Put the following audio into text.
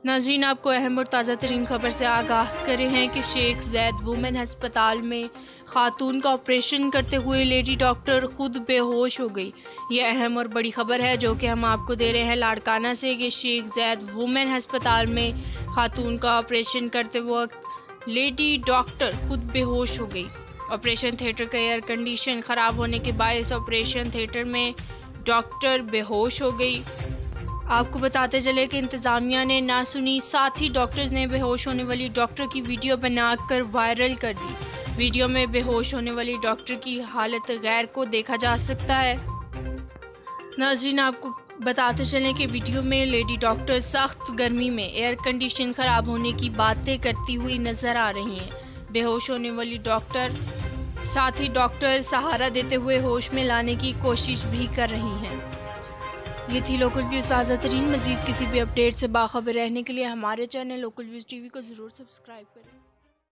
नाज़रीन, आपको अहम और ताज़ा तरीन खबर से आगाह करे हैं कि शेख ज़ैद वुमेन हस्पताल में खातून का ऑपरेशन करते हुए लेडी डॉक्टर खुद बेहोश हो गई। यह अहम और बड़ी खबर है जो कि हम आपको दे रहे हैं लाड़काना से कि शेख ज़ैद वुमेन हस्पताल में खातून का ऑपरेशन करते वक्त लेडी डॉक्टर खुद बेहोश हो गई। ऑपरेशन थिएटर का एयर कंडीशन ख़राब होने के बायस ऑपरेशन थिएटर में डॉक्टर बेहोश हो गई। आपको बताते चले कि इंतज़ामिया ने ना सुनी, साथ ही डॉक्टर्स ने बेहोश होने वाली डॉक्टर की वीडियो बनाकर वायरल कर दी। वीडियो में बेहोश होने वाली डॉक्टर की हालत गैर को देखा जा सकता है। नाज़रीन, आपको बताते चलें कि वीडियो में लेडी डॉक्टर सख्त गर्मी में एयर कंडीशन ख़राब होने की बातें करती हुई नज़र आ रही हैं। बेहोश होने वाली डॉक्टर, साथ ही डॉक्टर सहारा देते हुए होश में लाने की कोशिश भी कर रही हैं। ये थी लोकल व्यूज़ ताज़ा तरीन। मज़ीद किसी भी अपडेट से बाखबर रहने के लिए हमारे चैनल लोकल व्यूज़ टीवी को ज़रूर सब्सक्राइब करें।